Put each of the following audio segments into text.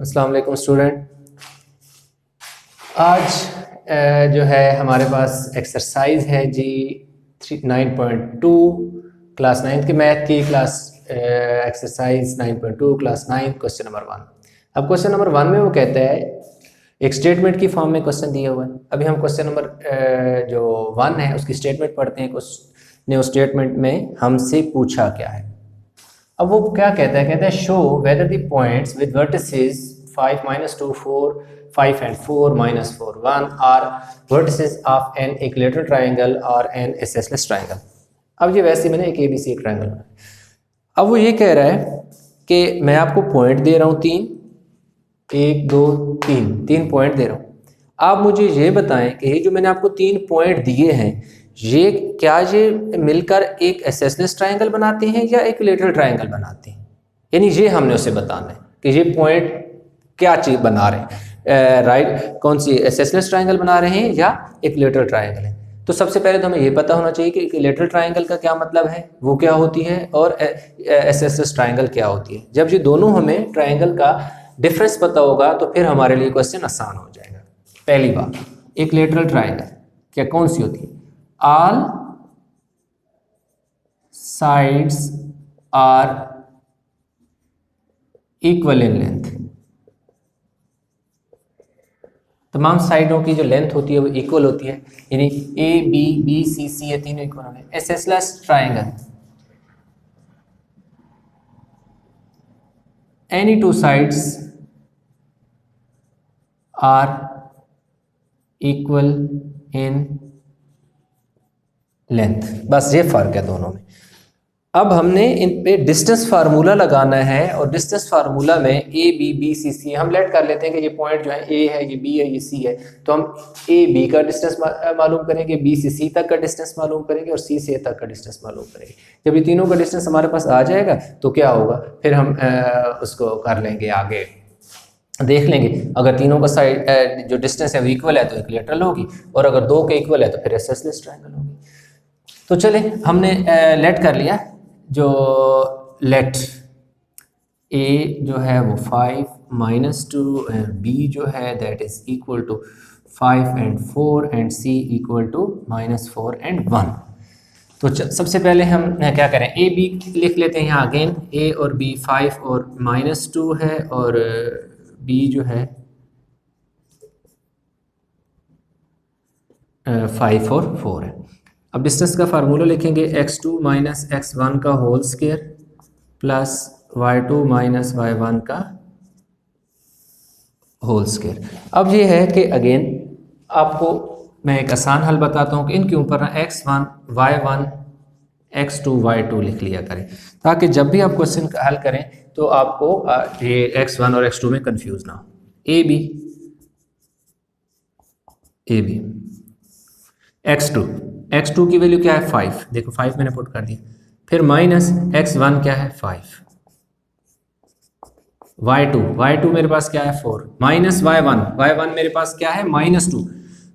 अस्सलाम वालेकुम स्टूडेंट। आज जो है हमारे पास एक्सरसाइज है जी 9.2 क्लास 9 की मैथ की class exercise 9.2 class 9 question number 1। अब क्वेश्चन नंबर 1 में वो कहता है एक स्टेटमेंट की फॉर्म में क्वेश्चन दिया हुआ है। अभी हम क्वेश्चन नंबर जो 1 है उसकी स्टेटमेंट पढ़ते हैं। उसने उस स्टेटमेंट में हमसे पूछा क्या है। अब वो क्या कहता है show whether the points with vertices 5 -2 4 5 and 4 -4 1 are vertices of an equilateral triangle और एन आइसोसेलेस ट्रायंगल। अब ये वैसे मैंने एक ABC ट्रायंगल बनाया। अब वो ये कह रहा है कि मैं आपको पॉइंट दे रहा हूँ 3 1 2 3 पॉइंट दे रहा हूँ। आप मुझे ये बताएं कि ये जो मैंने आपको 3 पॉइंट दिए हैं ये क्या ये मिलकर एक आइसोसेलेस ट्रायंगल बनाते हैं या इक्विलेटरल ट्रायंगल बनाते हैं। यानी ये हमने उसे बताना है कि ये पॉइंट क्या चीज़ बना रहे हैं, राइट, कौन सी आइसोसेलेस ट्रायंगल बना रहे हैं या इक्विलेटरल ट्रायंगल है। तो सबसे पहले तो हमें ये पता होना चाहिए कि इक्विलेटरल ट्रायंगल का क्या मतलब है, वो क्या होती है, और आइसोसेलेस ट्रायंगल क्या होती है। जब ये दोनों हमें ट्रायंगल का डिफरेंस पता होगा तो फिर हमारे लिए क्वेश्चन आसान हो जाएगा। पहली बात, इक्विलेटरल ट्रायंगल क्या कौन सी होती है? All sides are equal in length। तमाम साइडों की जो लेंथ होती है वो इक्वल होती है, यानी ए बी बी सी सी ये तीनों इक्वल होंगे। Isosceles triangle any two sides are equal in length, बस ये फ़र्क है दोनों में। अब हमने इन पे डिस्टेंस फार्मूला लगाना है और डिस्टेंस फार्मूला में ए बी बी सी सी हम लेट कर लेते हैं कि ये पॉइंट जो है ए है, ये बी है, ये सी है। तो हम ए बी का डिस्टेंस मालूम करेंगे, बी से सी तक का डिस्टेंस मालूम करेंगे और सी से ए तक का डिस्टेंस मालूम करेंगे। जब ये तीनों का डिस्टेंस हमारे पास आ जाएगा तो क्या होगा, फिर हम उसको कर लेंगे, आगे देख लेंगे। अगर तीनों का साइड जो डिस्टेंस है वो इक्वल है तो इक्विलेटरल होगी, और अगर दो के इक्वल है तो फिर आइसोसेलेस ट्रायंगल होगी। तो चले हमने लेट कर लिया, जो लेट ए जो है वो 5 -2 एंड बी जो है that is equal to 5 and 4 and C equal to -4 and 1। तो सबसे पहले हम क्या करें, ए बी लिख लेते हैं यहाँ अगेन। ए और बी 5 और -2 है और बी जो है 5 और 4 है। अब डिस्टेंस का फार्मूला लिखेंगे x2 - x1 का whole square plus y2 - y1 का होल स्क्वायर। अब ये है कि अगेन आपको मैं एक आसान हल बताता हूँ कि इनके ऊपर ना x1 y1 x2 y2 लिख लिया करें, ताकि जब भी आप क्वेश्चन हल करें तो आपको ये x1 और x2 में कंफ्यूज ना हो। ए बी x2 की वैल्यू क्या है 5, देखो 5 मैंने पुट कर दिया। फिर माइनस x1 क्या है 5, y2 मेरे पास क्या है 4, माइनस y1 मेरे पास क्या है -2।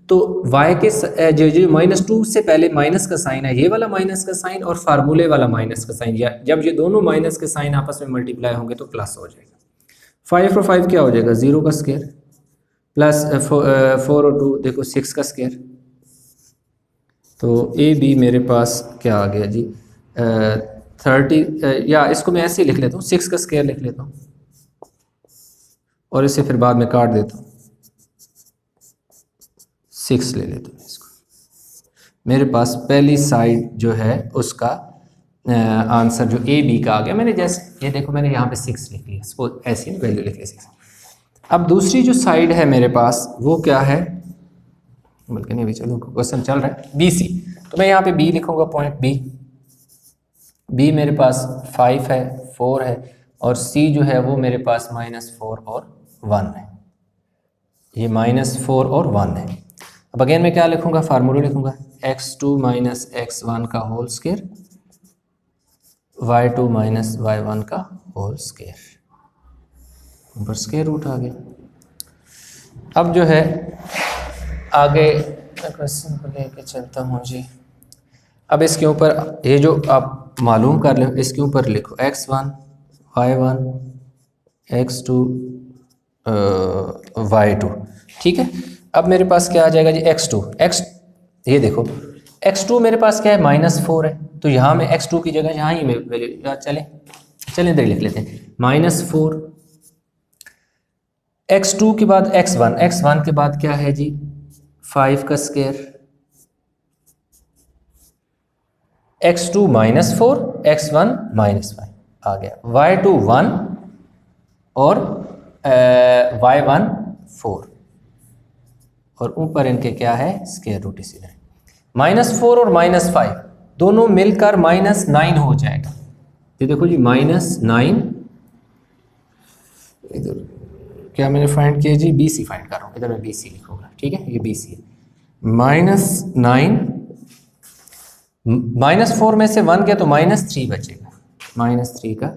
तो y के जो -2 से पहले माइनस का साइन है, ये वाला माइनस का साइन और फार्मूले वाला माइनस का साइन, या जब ये दोनों माइनस के साइन आपस में मल्टीप्लाई होंगे तो प्लस हो जाएगा। 5 और 5 क्या हो जाएगा 0 का स्क्वायर, प्लस 4 और 2 देखो 6 का स्क्वायर। तो ए बी मेरे पास क्या आ गया जी 30, या इसको मैं ऐसे ही लिख लेता हूँ, 6 का स्क्वायर लिख लेता हूँ और इसे फिर बाद में काट देता हूँ, 6 ले लेता हूँ इसको। मेरे पास पहली साइड जो है उसका आंसर जो ए बी का आ गया। मैंने जैसे ये देखो मैंने यहाँ पे 6 लिख लिया, सपोज ऐसी वैल्यू लिख लिया 6। अब दूसरी जो साइड है मेरे पास वो क्या है, बल्कि नहीं, अभी चलो क्वेश्चन चल रहा है बी सी। तो मैं यहाँ पे बी लिखूंगा, पॉइंट बी मेरे पास 5 है 4 है और सी जो है वो मेरे पास -4 और 1 है, ये -4 और 1 है। अब अगेन मैं क्या लिखूंगा, फार्मूला लिखूंगा x2 - x1 का होल स्क्वायर y2 - y1 का होल स्क्वायर, ऊपर स्क्वायर रूट आ गया। अब जो है आगे क्वेश्चन को लेके चलता हूँ जी। अब इसके ऊपर ये जो आप मालूम कर लो, इसके ऊपर लिखो x1 y1 x2 y2, ठीक है। अब मेरे पास क्या आ जाएगा जी x2, ये देखो x2 मेरे पास क्या है -4 है, तो यहाँ मैं x2 की जगह यहाँ ही मैं वैल्यू चलें इधर लिख लेते हैं -4, x2 के बाद x1 के बाद क्या है जी 5 का स्क्वायर, x2 -4 x1 -5 आ गया, y2 1 और y1 4 और ऊपर इनके क्या है स्क्वायर रूट, इसी -4 और -5 दोनों मिलकर -9 हो जाएगा। ये देखो जी -9, इधर क्या मैंने फाइंड किया जी BC फाइंड कर रहा हूँ, इधर मैं BC लिखूंगा, ठीक है, ये BC है। -4 में से 1 गया तो -3 बचेगा, -3 का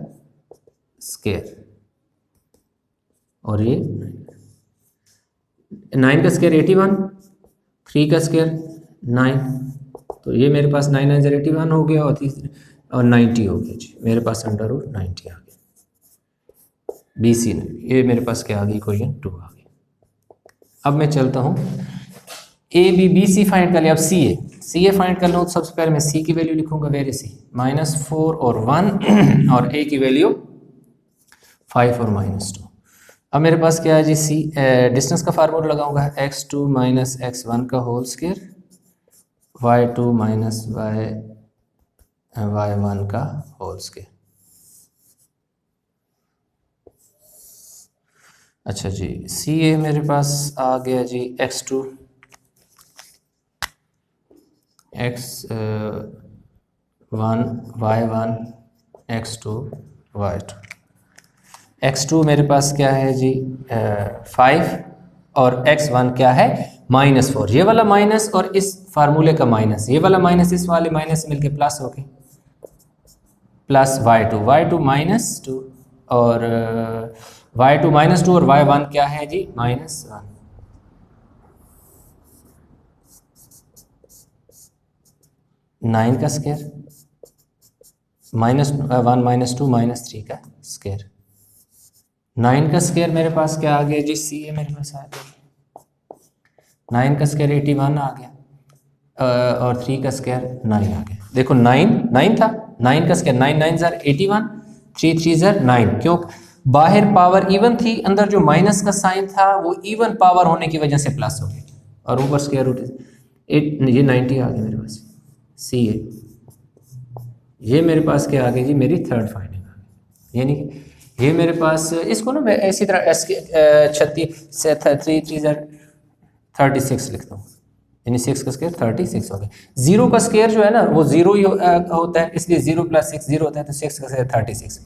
स्क्वायर और ये 9 का स्क्वायर 81, 3 का स्क्वायर 9, तो ये मेरे पास 9 9 81 हो गया और 90 हो गया जी, मेरे पास √90 आ गया। BC ये मेरे पास क्या आ गई, इक्वेशन 2 आ गई। अब मैं चलता हूँ BC फाइंड कर लिया, अब CA फाइंड कर लो, तो सबसे पहले मैं C की वैल्यू लिखूंगा, वेरी C -4 और 1 और A की वैल्यू 5 और -2। अब मेरे पास क्या है जी डिस्टेंस का फार्मूला लगाऊंगा, x2 - x1 का होल स्क्वायर, y2 - y1 का होल स्क्वायर। अच्छा जी CA मेरे पास आ गया जी x2 x1 y1 x2 y2, x2 मेरे पास क्या है जी 5 और x1 क्या है -4, ये वाला माइनस और इस फार्मूले का माइनस, ये वाला माइनस इस वाले माइनस मिलके प्लस हो गए, प्लस y2 -2 और y2 -2 और y1 क्या है जी -1। नाइन का स्क्वायर -1 -2 -3 का स्क्वायर, 9 का स्क्वायर मेरे पास क्या आ गया जी CA मेरे पास आ गया 9 का स्क्वायर 81 आ गया और 3 का स्क्वायर 9 आ गया। देखो 9 था, 9 का स्क्वायर 9 9 ज़र 81, 3 3 ज़र 9, क्यों बाहर पावर इवन थी, अंदर जो माइनस का साइन था वो इवन पावर होने की वजह से प्लस हो गया और ऊपर स्क्वायर रूट 8, ये 90 आ गया मेरे पास CA। ये मेरे पास क्या आ गई जी मेरी थर्ड फाइंडिंग आ गई, यानी ये मेरे पास इसको ना मैं इसी तरह 36 से 3 3 ज़र 36 लिखता हूँ, यानी 6 का स्क्वायर 36 हो गया। 0 का स्क्वायर जो है ना वो 0 ही होता है, इसलिए 0 + 6 0 होता है, तो 6 का स्क्वायर 36।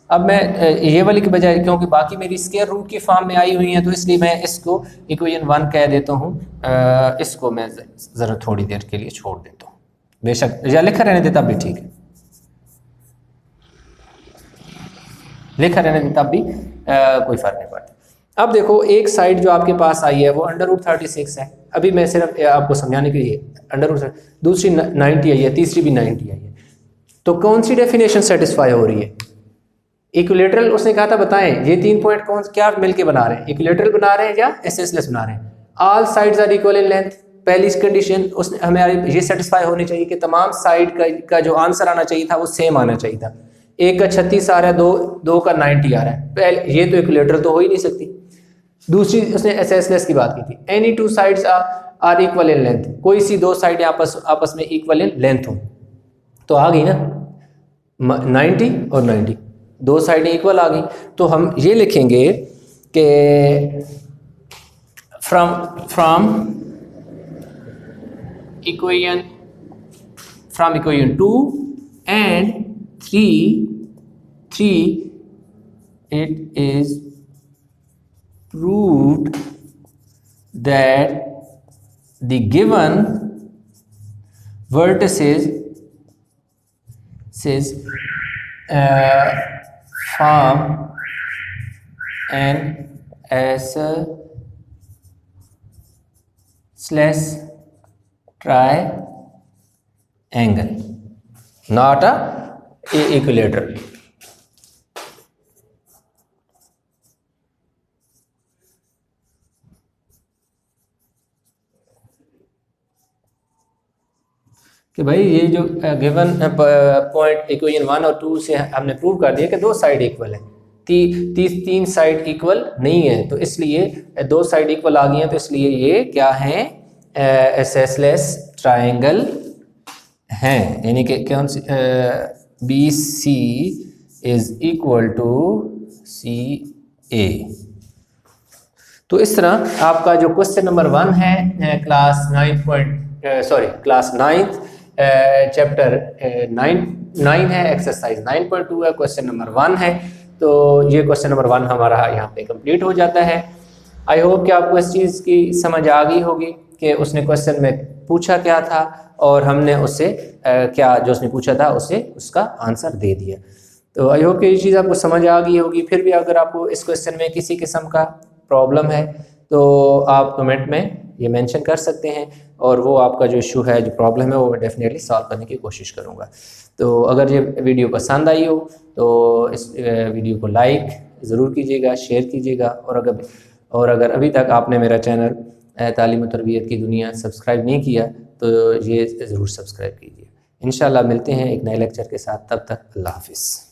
अब मैं ये वाली के बजाय, क्योंकि बाकी मेरी स्क्वायर रूट की फॉर्म में आई हुई है, तो इसलिए मैं इसको इक्वेशन 1 कह देता हूँ, इसको मैं ज़रा थोड़ी देर के लिए छोड़ देता हूँ, बेशक या लिखा रहने देता भी ठीक है, लिखा रहने देता भी कोई फ़र्क नहीं पड़ता। अब देखो एक साइड जो आपके पास आई है वो √36 है, अभी मैं सिर्फ आपको समझाने के लिए √, दूसरी 90 आई है, तीसरी भी 90 आई है, तो कौन सी डेफिनेशन सेटिस्फाई हो रही है? इक्विलेटरल उसने कहा था बताएं ये 3 पॉइंट कौन क्या मिलके बना रहे हैं, इक्विलेटरल बना रहे हैं या एसएसलेस बना रहे हैं? All sides are equal in length, पहली कंडीशन उसने हमें ये सेटिस्फाई होनी चाहिए कि तमाम साइड का जो आंसर आना चाहिए था वो सेम आना चाहिए था। एक का 36 आ रहा है, दो का 90 आ रहा है, पहले ये तो इक्विलेटरल तो हो ही नहीं सकती। दूसरी उसने एसएसलेस की बात की थी, any two sides are equal in length, कोई सी दो साइडें आपस में इक्वल इन लेंथ हो, तो आ गई ना 90 और 90, दो साइडें इक्वल आ गई। तो हम ये लिखेंगे कि from equation 2 and 3 it is proved that the given vertices form an isosceles triangle, not a equilateral. कि भाई ये जो गिवन पॉइंट इक्वेशन 1 और 2 से हमने प्रूव कर दिया कि दो साइड इक्वल है। तीन साइड इक्वल नहीं है, तो इसलिए दो साइड इक्वल आ गई हैं, तो इसलिए ये क्या है, एसएसलेस ट्रायंगल हैं। यानी कि कौन सी, B C is equal to C A. तो इस तरह आपका जो क्वेश्चन नंबर 1 है क्लास 9th चैप्टर 9 है, एक्सरसाइज 9.2 है, क्वेश्चन नंबर 1 है। तो ये क्वेश्चन नंबर 1 हमारा यहाँ पे कंप्लीट हो जाता है। आई होप कि आपको इस चीज़ की समझ आ गई होगी कि उसने क्वेश्चन में पूछा क्या था और हमने उससे क्या जो उसने पूछा था उसे उसका आंसर दे दिया। तो आई होप कि ये चीज़ आपको समझ आ गई होगी। फिर भी अगर आपको इस क्वेश्चन में किसी किस्म का प्रॉब्लम है तो आप कमेंट में ये मेंशन कर सकते हैं, और वो आपका जो इशू है, जो प्रॉब्लम है, वो मैं डेफिनेटली सॉल्व करने की कोशिश करूँगा। तो अगर ये वीडियो पसंद आई हो तो इस वीडियो को लाइक ज़रूर कीजिएगा, शेयर कीजिएगा, और अगर अभी तक आपने मेरा चैनल तालीम और तरबियत की दुनिया सब्सक्राइब नहीं किया तो ये ज़रूर सब्सक्राइब कीजिए। इंशाल्लाह मिलते हैं एक नए लेक्चर के साथ, तब तक अल्लाह हाफ़िज़।